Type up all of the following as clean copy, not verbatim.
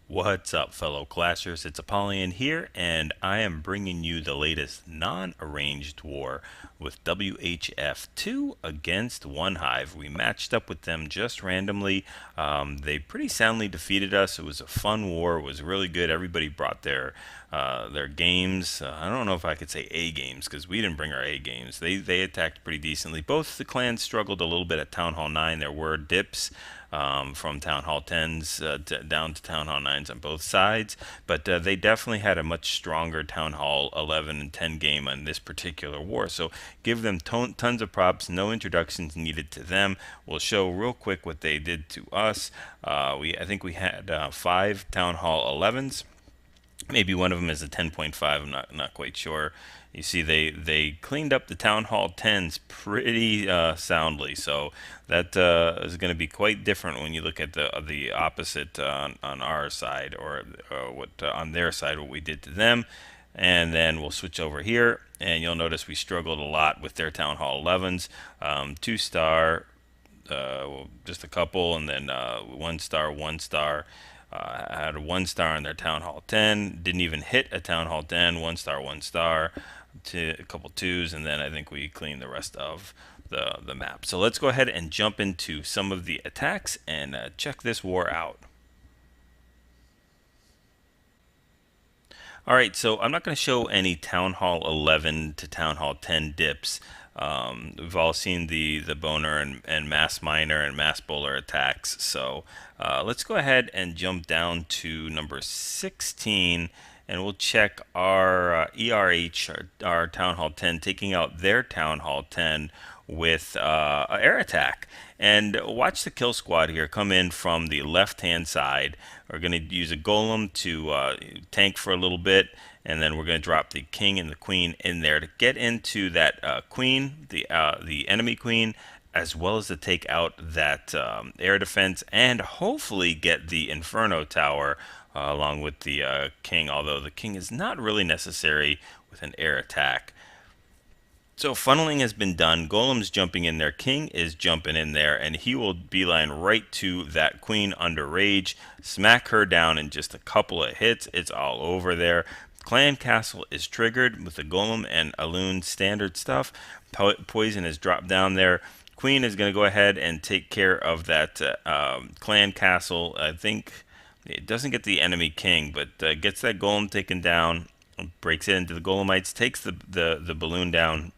What's up, fellow Clashers? It's Apollyon here, and I am bringing you the latest non-arranged war with WHF2 against OneHive. We matched up with them just randomly. They pretty soundly defeated us. It was a fun war. It was really good. Everybody brought their games. I don't know if I could say A games because we didn't bring our A games. They attacked pretty decently. Both the clans struggled a little bit at Town Hall 9. There were dips from Town Hall 10s down to Town Hall 9s on both sides, but they definitely had a much stronger Town Hall 11 and 10 game on this particular war. So give them tons of props. No introductions needed to them. We'll show real quick what they did to us. I think we had 5 Town Hall 11s. Maybe one of them is a 10.5. I'm not quite sure. You see, they cleaned up the Town Hall 10s pretty soundly, so that is going to be quite different when you look at the opposite on our side, or what on their side, what we did to them. And then we'll switch over here, and you'll notice we struggled a lot with their Town Hall 11s. 2-star, just a couple, and then 1-star, 1-star. Had a 1-star on their Town Hall 10. Didn't even hit a Town Hall 10. 1-star, 1-star. A couple 2s, and then I think we cleaned the rest of the map. So let's go ahead and jump into some of the attacks and check this war out. Alright, so I'm not going to show any Town Hall 11 to Town Hall 10 dips. We've all seen the boner and mass miner and mass bowler attacks. So let's go ahead and jump down to number 16, and we'll check our ERH, our Town Hall 10, taking out their Town Hall 10 with an air attack. And watch the kill squad here come in from the left-hand side. We're going to use a golem to tank for a little bit, and then we're going to drop the king and the queen in there to get into that queen, the enemy queen, as well as to take out that air defense, and hopefully get the Inferno Tower along with the king, although the king is not really necessary with an air attack. So funneling has been done. Golem's jumping in there. King is jumping in there, and he will beeline right to that queen under rage, smack her down in just a couple of hits. It's all over there. Clan Castle is triggered with the Golem and Alun standard stuff. Poison is dropped down there. Queen is going to go ahead and take care of that Clan Castle. I think it doesn't get the enemy king, but gets that Golem taken down, breaks it into the Golemites, takes the balloon down.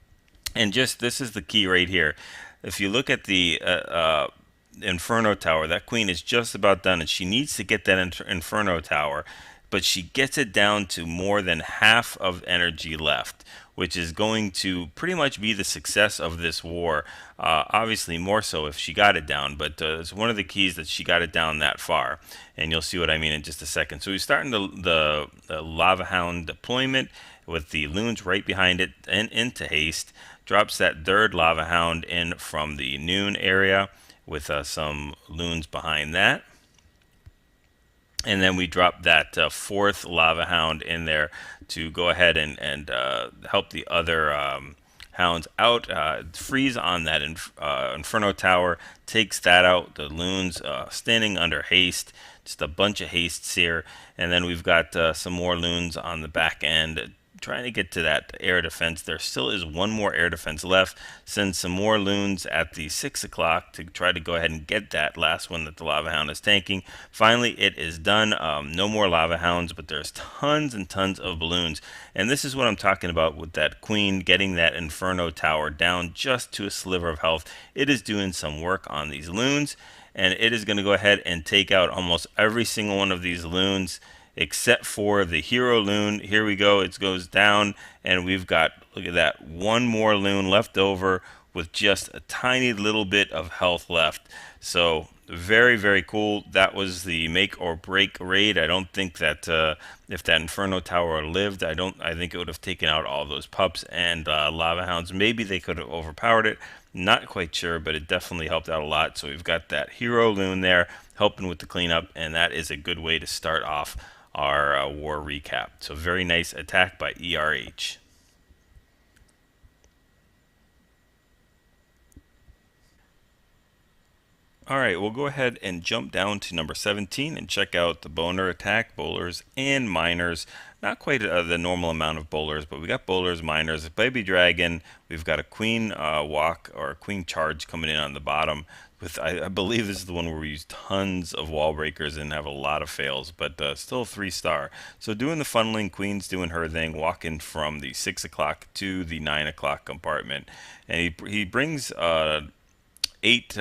And just this is the key right here. If you look at the Inferno Tower, that queen is just about done, and she needs to get that Inferno Tower, but she gets it down to more than half of energy left, which is going to pretty much be the success of this war. Obviously, more so if she got it down, but it's one of the keys that she got it down that far, and you'll see what I mean in just a second. So we're starting the Lava Hound deployment with the loons right behind it and into haste. Drops that third Lava Hound in from the noon area with some loons behind that. And then we drop that fourth Lava Hound in there to go ahead and help the other hounds out. Freeze on that Inferno Tower, takes that out. The loons standing under haste. Just a bunch of hastes here. And then we've got some more loons on the back end trying to get to that air defense. There still is one more air defense left. Send some more loons at the 6 o'clock to try to go ahead and get that last one that the Lava Hound is tanking. Finally, it is done. No more Lava Hounds, but there's tons and tons of balloons. And this is what I'm talking about with that queen getting that Inferno Tower down just to a sliver of health. It is doing some work on these loons, and it is going to go ahead and take out almost every single one of these loons, except for the hero loon. Here we go. It goes down, and we've got, look at that, one more loon left over with just a tiny little bit of health left. So very, very cool. That was the make or break raid. I don't think that if that Inferno Tower lived, I think it would have taken out all those pups and Lava Hounds. Maybe they could have overpowered it. Not quite sure, but it definitely helped out a lot. So we've got that hero loon there helping with the cleanup, and that is a good way to start off our war recap. So very nice attack by ERH. All right, we'll go ahead and jump down to number 17 and check out the boner attack, bowlers, and miners. Not quite the normal amount of bowlers, but we got bowlers, miners, a baby dragon. We've got a queen walk or a queen charge coming in on the bottom. With I believe this is the one where we use tons of wall breakers and have a lot of fails, but still 3-star. So doing the funneling, queen's doing her thing, walking from the 6 o'clock to the 9 o'clock compartment, and he brings 8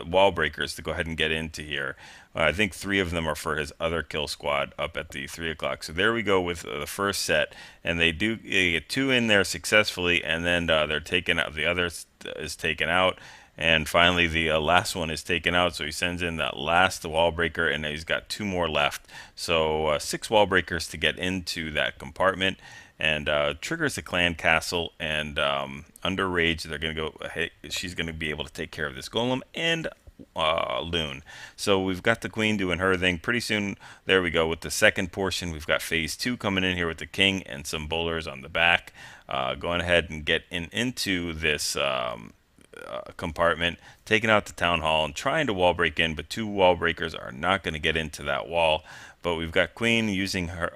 wall breakers to go ahead and get into here. I think 3 of them are for his other kill squad up at the 3 o'clock. So there we go with the first set, and they get 2 in there successfully, and then they're taken out. The other is taken out, and finally the last one is taken out. So he sends in that last wall breaker, and he's got 2 more left. So 6 wall breakers to get into that compartment, and triggers the clan castle, and under rage they're going to go, hey, she's going to be able to take care of this golem and loon. So we've got the queen doing her thing. Pretty soon, there we go with the second portion. We've got phase 2 coming in here with the king and some bowlers on the back, going ahead and get into this compartment, taking out the town hall and trying to wall break in, but 2 wall breakers are not going to get into that wall. But we've got queen using her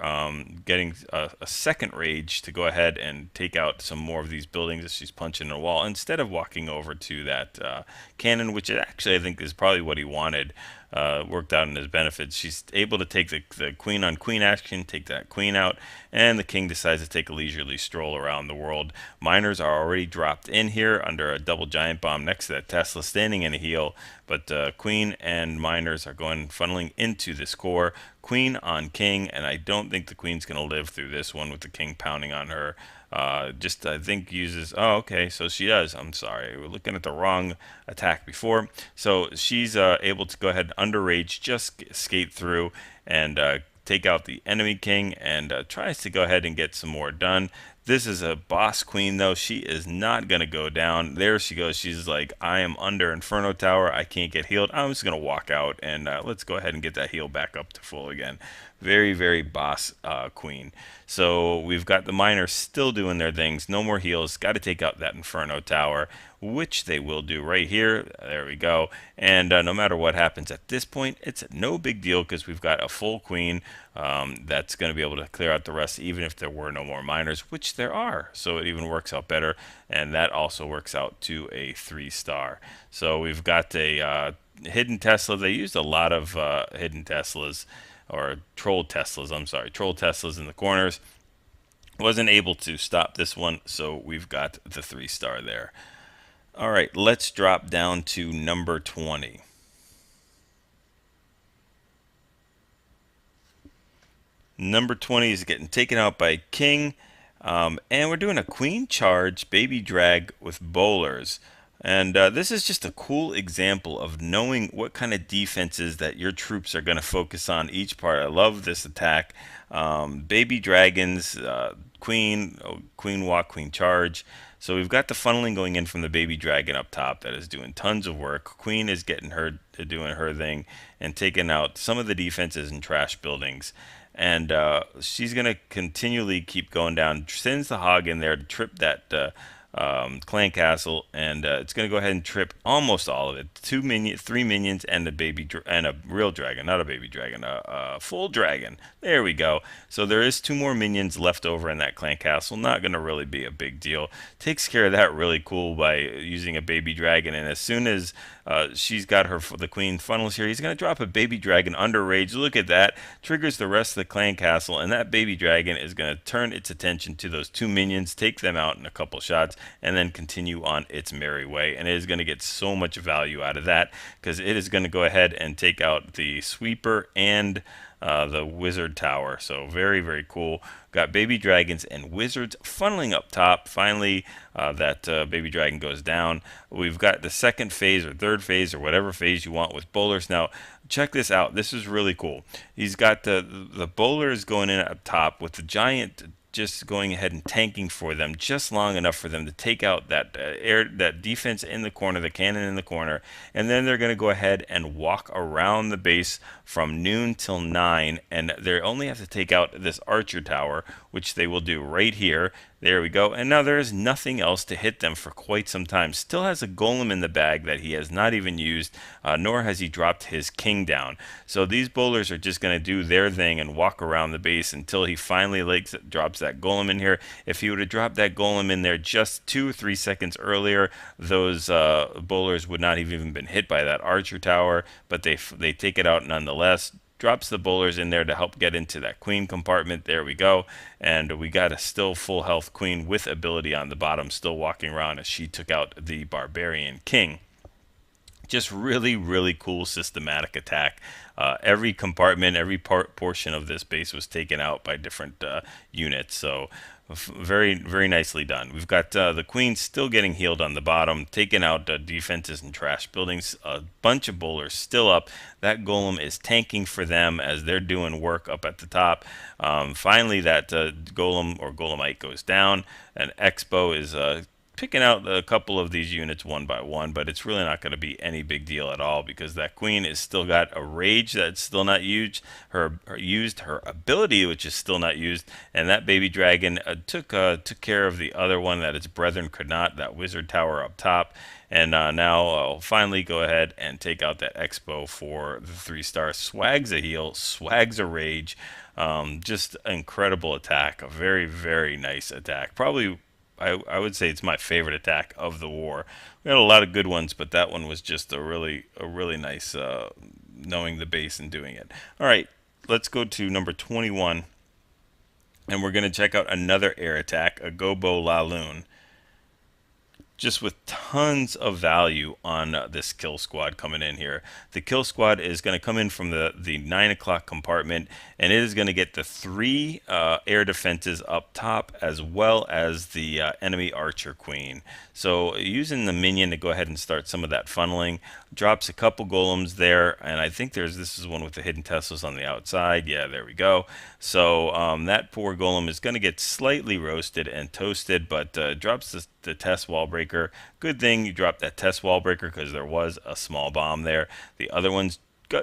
getting a second rage to go ahead and take out some more of these buildings as she's punching a wall, instead of walking over to that cannon, which actually I think is probably what he wanted. Worked out in his benefits. She's able to take the queen on queen action, take that queen out, and the king decides to take a leisurely stroll around the world. Miners are already dropped in here under a double giant bomb next to that Tesla, standing in a heel, but queen and miners are going funneling into this core. Queen on king, and I don't think the queen's going to live through this one with the king pounding on her. Just I think uses, oh okay, so she does. I'm sorry, we're looking at the wrong attack before. So she's able to go ahead under rage, just skate through and take out the enemy king, and tries to go ahead and get some more done. This is a boss queen though. She is not going to go down. There she goes. She's like, I am under Inferno Tower. I can't get healed. I'm just going to walk out, and let's go ahead and get that heal back up to full again. Very, very boss queen. So we've got the miners still doing their things. No more heals. Got to take out that Inferno Tower, which they will do right here. There we go. And no matter what happens at this point, it's no big deal because we've got a full queen that's going to be able to clear out the rest, even if there were no more miners, which there are. So it even works out better, and that also works out to a 3-star. So we've got a hidden Tesla. They used a lot of hidden Teslas, or troll Teslas, I'm sorry, troll Teslas in the corners. Wasn't able to stop this one, so we've got the 3-star there. All right, let's drop down to number 20. Number 20 is getting taken out by king, and we're doing a queen charge baby drag with bowlers. And this is just a cool example of knowing what kind of defenses that your troops are going to focus on each part. I love this attack. Baby dragons, queen, queen walk, queen charge. So we've got the funneling going in from the baby dragon up top that is doing tons of work. Queen is getting her doing her thing and taking out some of the defenses and trash buildings. And she's going to continually keep going down. Sends the hog in there to trip that clan castle, and it's going to go ahead and trip almost all of it. 3 minions, and a real dragon, not a baby dragon, a full dragon. There we go. So there is 2 more minions left over in that clan castle. Not going to really be a big deal. Takes care of that really cool by using a baby dragon, and as soon as she's got the queen funnels here, he's going to drop a baby dragon under rage. Look at that. Triggers the rest of the clan castle, and that baby dragon is going to turn its attention to those 2 minions, take them out in a couple shots, and then continue on its merry way. And it is going to get so much value out of that, because it is going to go ahead and take out the sweeper and the wizard tower. So very, very cool. Got baby dragons and wizards funneling up top. Finally, that baby dragon goes down. We've got the second phase or third phase or whatever phase you want with bowlers. Now, check this out. This is really cool. He's got the bowlers going in up top with the giant just going ahead and tanking for them just long enough for them to take out that that defense in the corner, the cannon in the corner, and then they're going to go ahead and walk around the base from noon till 9, and they only have to take out this archer tower, which they will do right here. There we go. And now there is nothing else to hit them for quite some time. Still has a golem in the bag that he has not even used, nor has he dropped his king down. So these bowlers are just going to do their thing and walk around the base until he finally drops that golem in here. If he would have dropped that golem in there just 2 or 3 seconds earlier, those bowlers would not have even been hit by that archer tower, but they take it out nonetheless. Drops the bowlers in there to help get into that queen compartment. There we go. And we got a still full health queen with ability on the bottom, still walking around as she took out the barbarian king. Just really, really cool systematic attack. Every compartment, every portion of this base was taken out by different units. So very, very nicely done. We've got the queen still getting healed on the bottom, taking out defenses and trash buildings. A bunch of bowlers still up. That golem is tanking for them as they're doing work up at the top. Finally, that golem or golemite goes down. An expo is picking out a couple of these units one by one, but it's really not going to be any big deal at all because that queen is still got a rage that's still not used, her ability which is still not used, and that baby dragon took care of the other one that its brethren could not, that wizard tower up top. And now I'll finally go ahead and take out that expo for the 3-star. Swags a heal, swags a rage. Just incredible attack, a very, very nice attack. Probably I would say it's my favorite attack of the war. We had a lot of good ones, but that one was just a really nice knowing the base and doing it. All right, let's go to number 21, and we're going to check out another air attack, a Gobo Laloon. Just with tons of value on this kill squad coming in here. The kill squad is going to come in from the 9 o'clock compartment, and it is going to get the 3 air defenses up top as well as the enemy archer queen. So using the minion to go ahead and start some of that funneling, drops a couple golems there, and I think this is one with the hidden Teslas on the outside. Yeah, there we go. So that poor golem is going to get slightly roasted and toasted, but drops the test wall breaker. Good thing you dropped that test wall breaker because there was a small bomb there. The other ones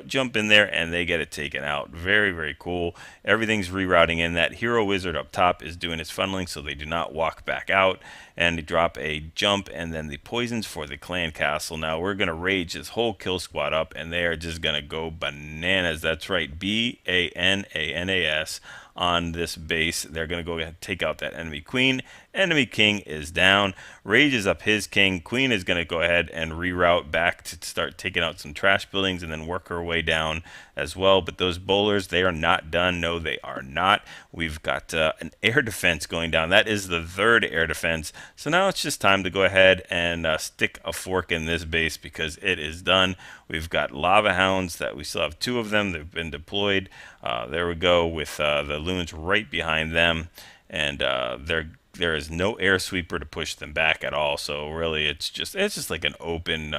jump in there and they get it taken out. Very, very cool. Everything's rerouting in. That hero wizard up top is doing his funneling so they do not walk back out, and they drop a jump and then the poisons for the clan castle. Now we're going to rage this whole kill squad up and they are just going to go bananas. That's right, BANANAS on this base. They're going to go ahead and take out that enemy queen. Enemy king is down. Rage is up his king. Queen is going to go ahead and reroute back to start taking out some trash buildings and then work her way down as well. But those bowlers, they are not done. No, they are not. We've got an air defense going down. That is the 3rd air defense. So now it's just time to go ahead and stick a fork in this base because it is done. We've got lava hounds that we still have 2 of them. They've been deployed. There we go with the loons right behind them, and there is no air sweeper to push them back at all. So really, it's just like an open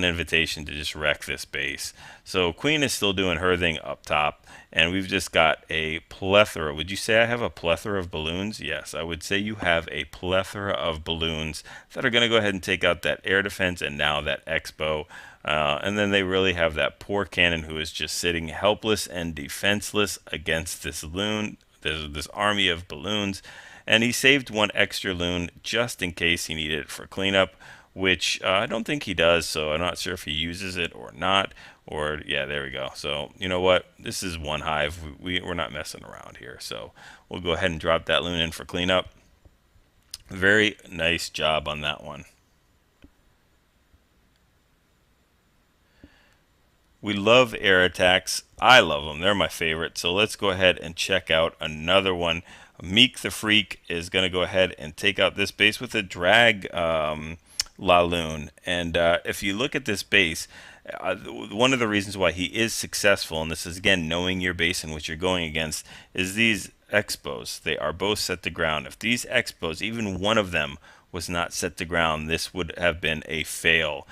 invitation to just wreck this base. So Queen is still doing her thing up top, and we've just got a plethora. Would you say I have a plethora of balloons? Yes, I would say you have a plethora of balloons that are going to go ahead and take out that air defense and now that expo. And then they really have that poor cannon who is just sitting helpless and defenseless against this loon. There's this army of balloons, and he saved 1 extra loon just in case he needed it for cleanup, which I don't think he does, so I'm not sure if he uses it or not. Or, yeah, there we go. So, you know what? This is OneHive. We're not messing around here. So, we'll go ahead and drop that loon in for cleanup. Very nice job on that one. We love air attacks. I love them. They're my favorite. So let's go ahead and check out another one. Meek the Freak is going to go ahead and take out this base with a drag Laloon. And if you look at this base, one of the reasons why he is successful, and this is again knowing your base and what you're going against, is these expos. They are both set to ground. If these expos, even one of them, was not set to ground, this would have been a fail.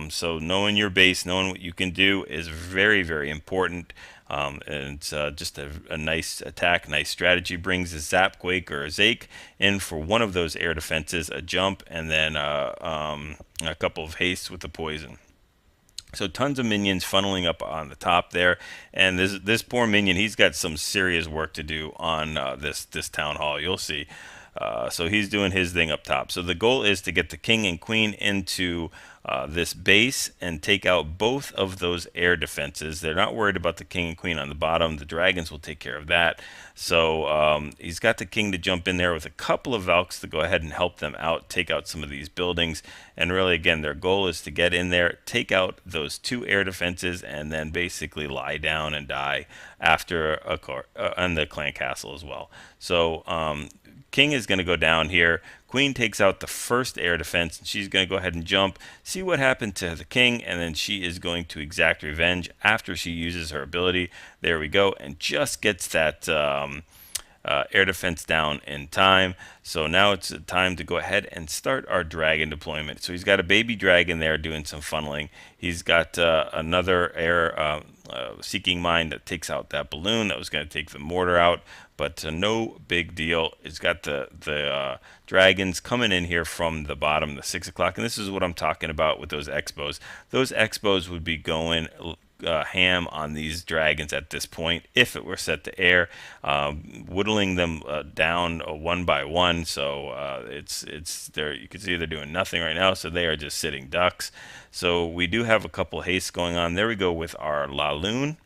So knowing your base, knowing what you can do is very, very important. And it's just a nice attack, nice strategy. Brings a Zapquake or a Zake in for one of those air defenses, a jump, and then a couple of hastes with the poison. So tons of minions funneling up on the top there, and this poor minion, he's got some serious work to do on this town hall. You'll see. So he's doing his thing up top. So the goal is to get the king and queen into this base and take out both of those air defenses. They're not worried about the king and queen on the bottom. The dragons will take care of that. So he's got the king to jump in there with a couple of Valks to go ahead and help them out, take out some of these buildings. And really, again, their goal is to get in there, take out those two air defenses, and then basically lie down and die after and the clan castle as well. So king is going to go down here. Queen takes out the first air defense, and she's going to go ahead and jump, see what happened to the king, and then she is going to exact revenge after she uses her ability. There we go, and just gets that air defense down in time. So now it's time to go ahead and start our dragon deployment. So he's got a baby dragon there doing some funneling. He's got another air seeking mine that takes out that balloon that was going to take the mortar out, but no big deal. It's got the dragons coming in here from the bottom, the 6 o'clock, and this is what I'm talking about with those expos. Those expos would be going ham on these dragons at this point if it were set to air, whittling them down one by one. So it's there. You can see they're doing nothing right now, so they are just sitting ducks. So we do have a couple hastes going on. There we go with our La Lune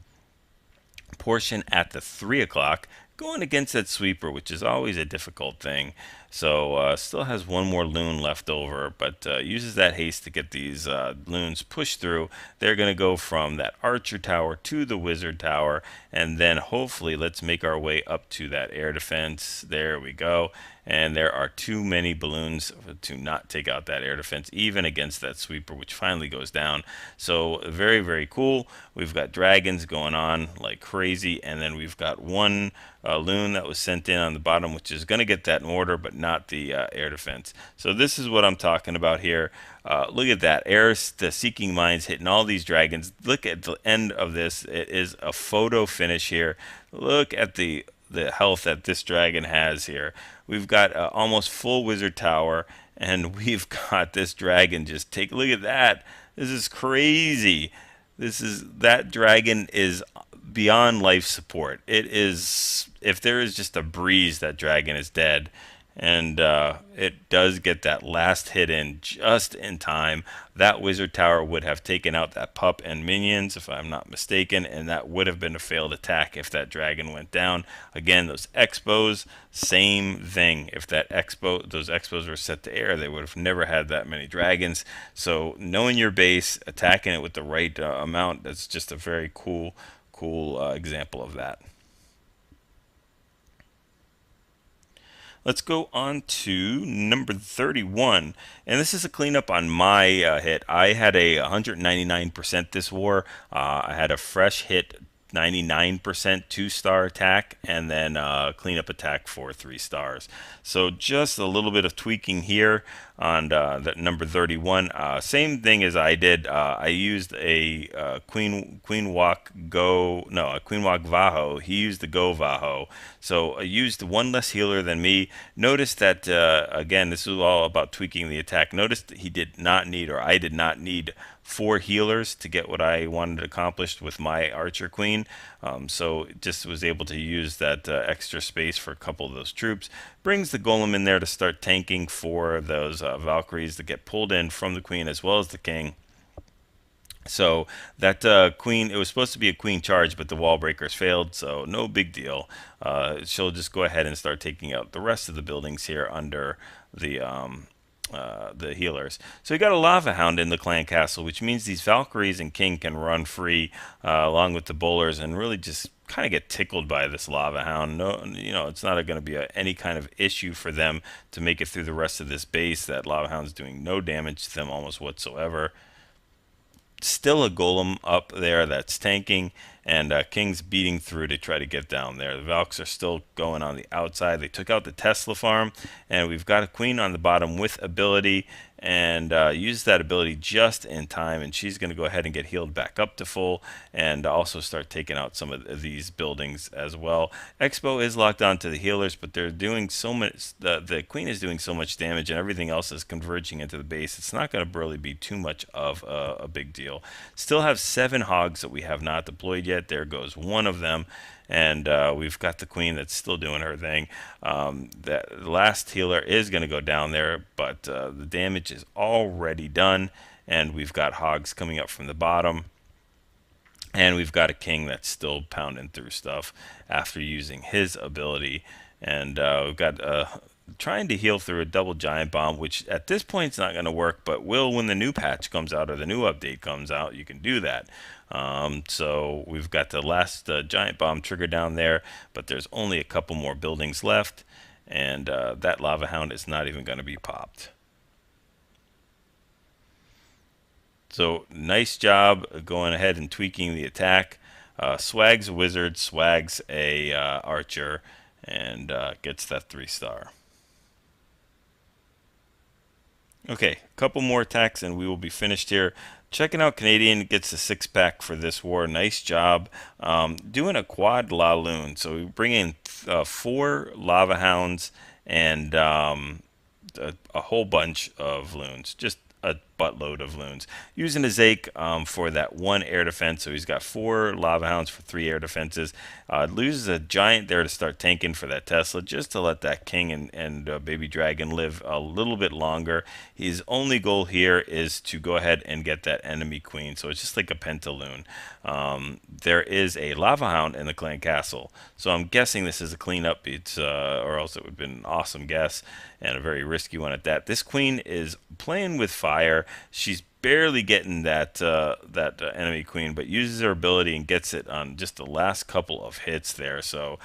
portion at the 3 o'clock, going against that sweeper, which is always a difficult thing. So still has one more loon left over, but uses that haste to get these loons pushed through. They're going to go from that archer tower to the wizard tower, and then hopefully let's make our way up to that air defense. There we go. And there are too many balloons to not take out that air defense, even against that sweeper, which finally goes down. So very, very cool. We've got dragons going on like crazy, and then we've got one loon that was sent in on the bottom, which is going to get that mortar, but not the air defense. So this is what I'm talking about here. Look at that. The Seeking Mines hitting all these dragons. Look at the end of this. It is a photo finish here. Look at the health that this dragon has here. We've got almost full wizard tower, and we've got this dragon just take a look at that. This is crazy. That dragon is beyond life support. It is, if there is just a breeze, that dragon is dead. And it does get that last hit in just in time. That wizard tower would have taken out that pup and minions, if I'm not mistaken, and that would have been a failed attack if that dragon went down. Again, those expos, same thing. If those expos were set to air, they would have never had that many dragons. So knowing your base, attacking it with the right amount, that's just a very cool example of that. Let's go on to number 31. And this is a cleanup on my hit. I had a 199% this war. I had a fresh hit 99% 2-star attack, and then cleanup attack for 3 stars. So just a little bit of tweaking here on that number 31. Same thing as I did. I used a Queen Walk Vaho. He used the Go Vaho. So I used one less healer than me. Notice that again, this is all about tweaking the attack. Notice that he did not need, or I did not need, 4 healers to get what I wanted accomplished with my Archer Queen. So just was able to use that extra space for a couple of those troops. Brings the Golem in there to start tanking for those Valkyries that get pulled in from the Queen as well as the King. So that Queen, it was supposed to be a Queen charge, but the wall breakers failed, so no big deal. She'll just go ahead and start taking out the rest of the buildings here under the healers. So you got a Lava Hound in the clan castle, which means these Valkyries and King can run free along with the bowlers and really just kind of get tickled by this Lava Hound. No, it's not going to be any kind of issue for them to make it through the rest of this base. That Lava Hound's doing no damage to them almost whatsoever. Still a golem up there that's tanking, and King's beating through to try to get down there. The Valks are still going on the outside. They took out the Tesla farm, and we've got a queen on the bottom with ability, and use that ability just in time, and she's going to go ahead and get healed back up to full, and also start taking out some of these buildings as well. Expo is locked onto the healers, but they're doing so much. The queen is doing so much damage, and everything else is converging into the base. It's not going to really be too much of a big deal. Still have 7 hogs that we have not deployed yet. There goes one of them, and we've got the queen that's still doing her thing. The last healer is going to go down there, but the damage is already done, and we've got hogs coming up from the bottom, and we've got a king that's still pounding through stuff after using his ability, and we've got trying to heal through a double giant bomb, which at this point is not going to work, but will when the new patch comes out or the new update comes out. You can do that. So we've got the last giant bomb trigger down there, but there's only a couple more buildings left, and that lava hound is not even going to be popped. So nice job going ahead and tweaking the attack. Swags a wizard, swags a archer, and gets that 3-star. Okay, a couple more attacks and we will be finished here. Checking out Canadian gets a 6-pack for this war. Nice job. Doing a quad La Lune. So we bring in 4 Lava Hounds and a whole bunch of loons. Just a buttload of loons. Using a Zake for that 1 air defense, so he's got 4 Lava Hounds for 3 air defenses. Loses a giant there to start tanking for that Tesla, just to let that King and Baby Dragon live a little bit longer. His only goal here is to go ahead and get that enemy queen, so it's just like a Pentaloon. There is a Lava Hound in the clan castle, so I'm guessing this is a cleanup. It's or else it would have been an awesome guess and a very risky one at that. This queen is playing with fire. She's barely getting that enemy queen, but uses her ability and gets it on just the last couple of hits there. So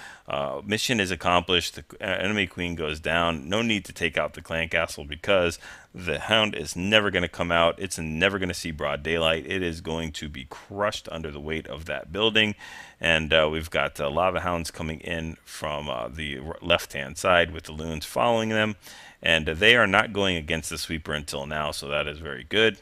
mission is accomplished. The enemy queen goes down. No need to take out the clan castle because the hound is never going to come out. It's never going to see broad daylight. It is going to be crushed under the weight of that building. And we've got lava hounds coming in from the left-hand side with the loons following them. And they are not going against the sweeper until now, so that is very good.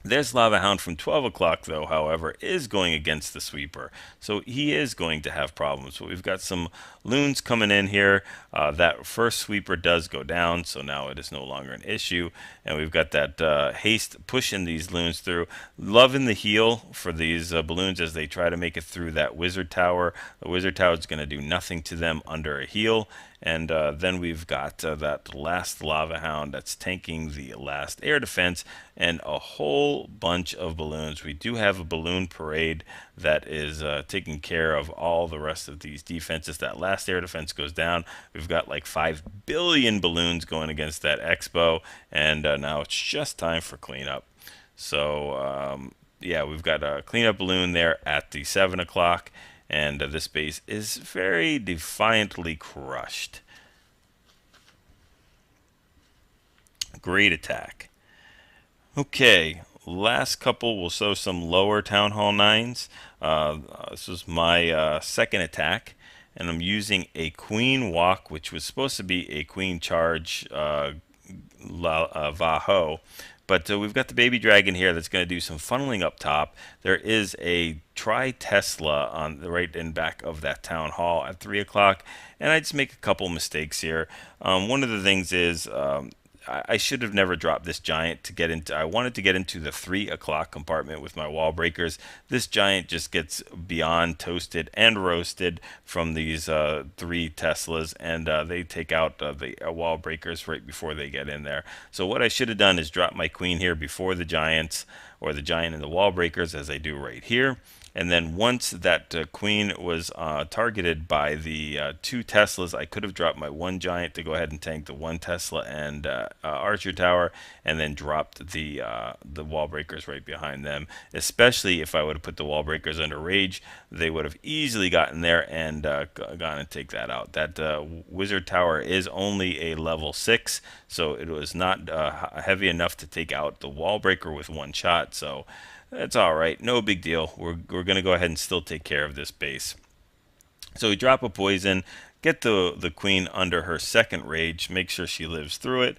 This Lava Hound from 12 o'clock, though, however, is going against the sweeper. So he is going to have problems. But we've got some loons coming in here. That first sweeper does go down, so now it is no longer an issue. And we've got that haste pushing these loons through. Loving the heal for these balloons as they try to make it through that wizard tower. The wizard tower is going to do nothing to them under a heal. And then we've got that last Lava Hound that's tanking the last air defense and a whole bunch of balloons. We do have a balloon parade that is taking care of all the rest of these defenses. That last air defense goes down. We've got like 5 billion balloons going against that Expo, and now it's just time for cleanup. So yeah, we've got a cleanup balloon there at the 7 o'clock. And this base is very defiantly crushed. Great attack. Okay, last couple will show some lower Town Hall 9s. This was my second attack, and I'm using a Queen Walk, which was supposed to be a Queen Charge Vaho. But we've got the Baby Dragon here that's going to do some funneling up top. There is a Tri-Tesla on the right and back of that Town Hall at 3 o'clock. And I just make a couple mistakes here. One of the things is I should have never dropped this giant to get into. I wanted to get into the 3 o'clock compartment with my wall breakers. This giant just gets beyond toasted and roasted from these 3 Teslas, and they take out the wall breakers right before they get in there. So what I should have done is drop my queen here before the giants, or the giant and the wall breakers, as I do right here. And then once that queen was targeted by the 2 Teslas, I could have dropped my 1 giant to go ahead and tank the 1 Tesla and archer tower, and then dropped the wall breakers right behind them. Especially if I would have put the wall breakers under rage, they would have easily gotten there and gone and take that out. That wizard tower is only a level 6, so it was not heavy enough to take out the wall breaker with 1 shot. So That's all right. No big deal. We're going to go ahead and still take care of this base. So we drop a poison, get the queen under her second rage, make sure she lives through it.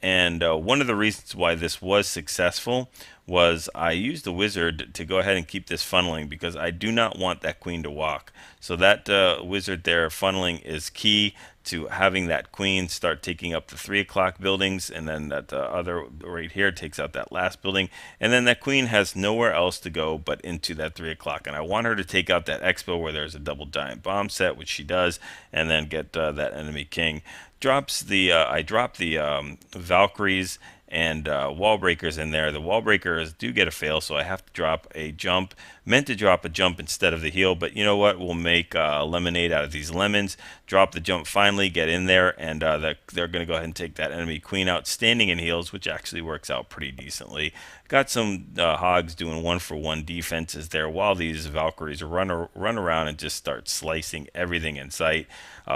And one of the reasons why this was successful was I used the wizard to go ahead and keep this funneling because I do not want that queen to walk. So that wizard there funneling is key to having that queen start taking up the 3 o'clock buildings, and then that other right here takes out that last building, and then that queen has nowhere else to go but into that 3 o'clock. And I want her to take out that expo where there's a double giant bomb set, which she does, and then get that enemy king. I drop the Valkyries and wall breakers in there. The wall breakers do get a fail, so I have to drop a jump. Meant to drop a jump instead of the heal, but you know what? We'll make lemonade out of these lemons. Drop the jump finally, get in there, and they're going to go ahead and take that enemy queen out, standing in heals, which actually works out pretty decently. Got some hogs doing 1-for-1 defenses there while these Valkyries run around and just start slicing everything in sight.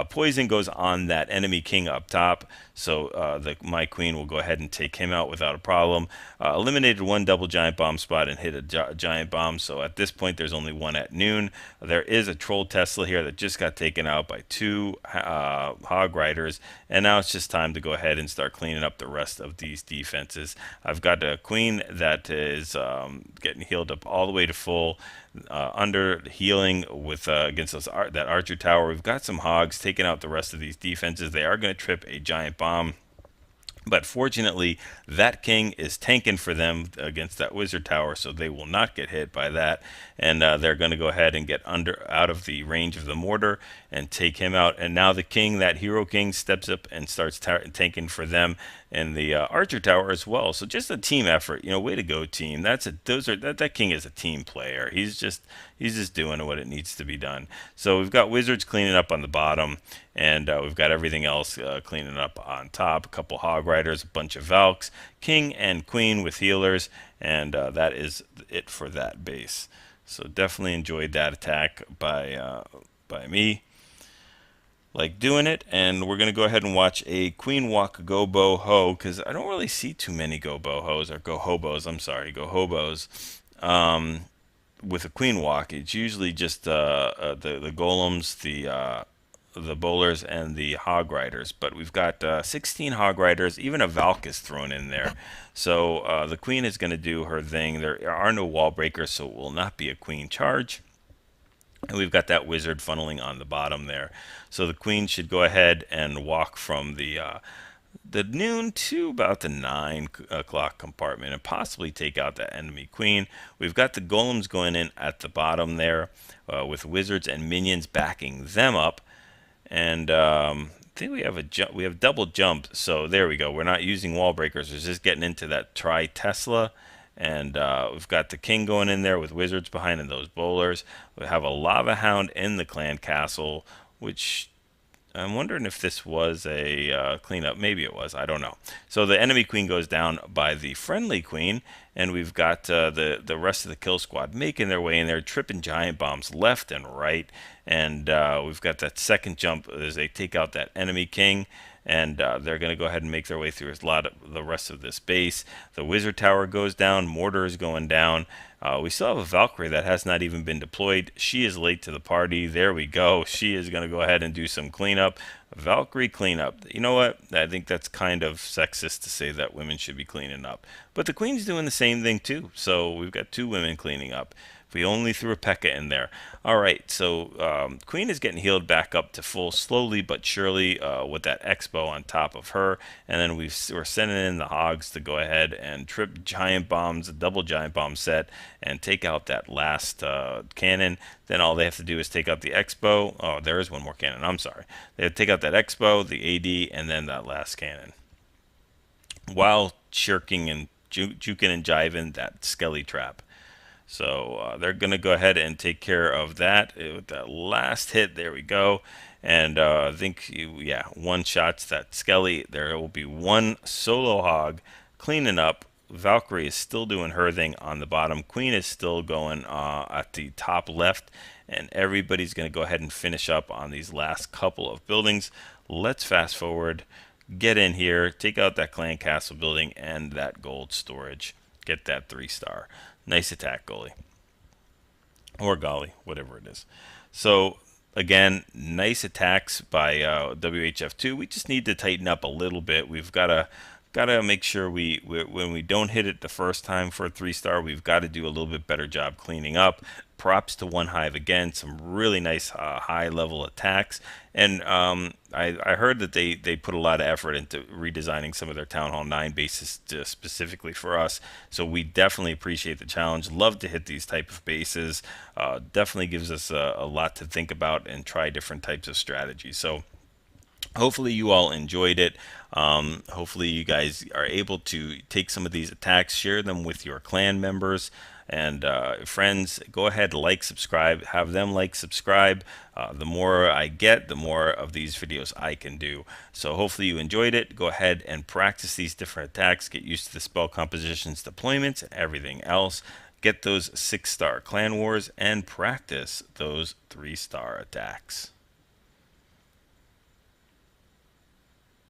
Poison goes on that enemy king up top, so my queen will go ahead and take him out without a problem. Eliminated one double giant bomb spot and hit a giant bomb, so at this point there's only one at noon. There is a troll Tesla here that just got taken out by two hog riders, and now it's just time to go ahead and start cleaning up the rest of these defenses. I've got a queen that is getting healed up all the way to full. Under healing with against that archer tower. We've got some hogs taking out the rest of these defenses. They are going to trip a giant bomb, but fortunately, that king is tanking for them against that wizard tower, so they will not get hit by that. And they're going to go ahead and get out of the range of the mortar and take him out. And now the king, that hero king, steps up and starts tanking for them and the archer tower as well. So just a team effort, way to go, team. That king is a team player. He's just doing what it needs to be done. So we've got wizards cleaning up on the bottom, and we've got everything else cleaning up on top. A couple hog riders, a bunch of Valks, king and queen with healers, and that is it for that base. So definitely enjoyed that attack by me. Like doing it, and we're going to go ahead and watch a queen walk go bo ho, because I don't really see too many go bo hos, or go hobos, I'm sorry, go hobos with a queen walk. It's usually just the golems, the bowlers, and the hog riders, but we've got 16 hog riders. Even a Valk is thrown in there, so the queen is going to do her thing. There are no wall breakers, so it will not be a queen charge. And we've got that wizard funneling on the bottom there. So the queen should go ahead and walk from the noon to about the 9 o'clock compartment and possibly take out that enemy queen. We've got the golems going in at the bottom there with wizards and minions backing them up. And I think we have double jump. So there we go. We're not using wall breakers. We're just getting into that tri Tesla. And we've got the king going in there with wizards behind and those bowlers. We have a lava hound in the clan castle, which I'm wondering if this was a cleanup. Maybe it was. I don't know. So the enemy queen goes down by the friendly queen, and we've got the rest of the kill squad making their way in there, tripping giant bombs left and right. And we've got that second jump as they take out that enemy king. And they're going to go ahead and make their way through a lot of the rest of this base. The wizard tower goes down. Mortar is going down. We still have a Valkyrie that has not even been deployed. She is late to the party. There we go. She is going to go ahead and do some cleanup. Valkyrie cleanup. You know what? I think that's kind of sexist to say that women should be cleaning up. But the queen's doing the same thing too. So we've got two women cleaning up. If we only threw a P.E.K.K.A in there. All right, so Queen is getting healed back up to full slowly but surely with that Expo on top of her. And then we're sending in the Hogs to go ahead and trip giant bombs, a double giant bomb set, and take out that last cannon. Then all they have to do is take out the Expo. Oh, there is one more cannon. I'm sorry. They have to take out that Expo, the AD, and then that last cannon. While shirking and juking and jiving that Skelly trap. So they're going to go ahead and take care of that with that last hit. There we go. And I think, one shot's that Skelly. There will be one solo hog cleaning up. Valkyrie is still doing her thing on the bottom. Queen is still going at the top left. And everybody's going to go ahead and finish up on these last couple of buildings. Let's fast forward. Get in here. Take out that clan castle building and that gold storage. Get that 3-star. Nice attack, goalie. Or golly, whatever it is. So again, nice attacks by WHF2. We just need to tighten up a little bit. We've got to make sure when we don't hit it the first time for a 3-star, we've got to do a little bit better job cleaning up. Props to OneHive again, some really nice high level attacks, and I heard that they put a lot of effort into redesigning some of their Town Hall 9 bases specifically for us. So we definitely appreciate the challenge. Love to hit these type of bases. Definitely gives us a lot to think about and try different types of strategies. So hopefully you all enjoyed it. Hopefully you guys are able to take some of these attacks, share them with your clan members and friends. Go ahead, like, subscribe, have them like, subscribe. The more I get, the more of these videos I can do. So hopefully you enjoyed it. Go ahead and practice these different attacks, get used to the spell compositions, deployments, and everything else. Get those 6-star clan wars and practice those 3-star attacks.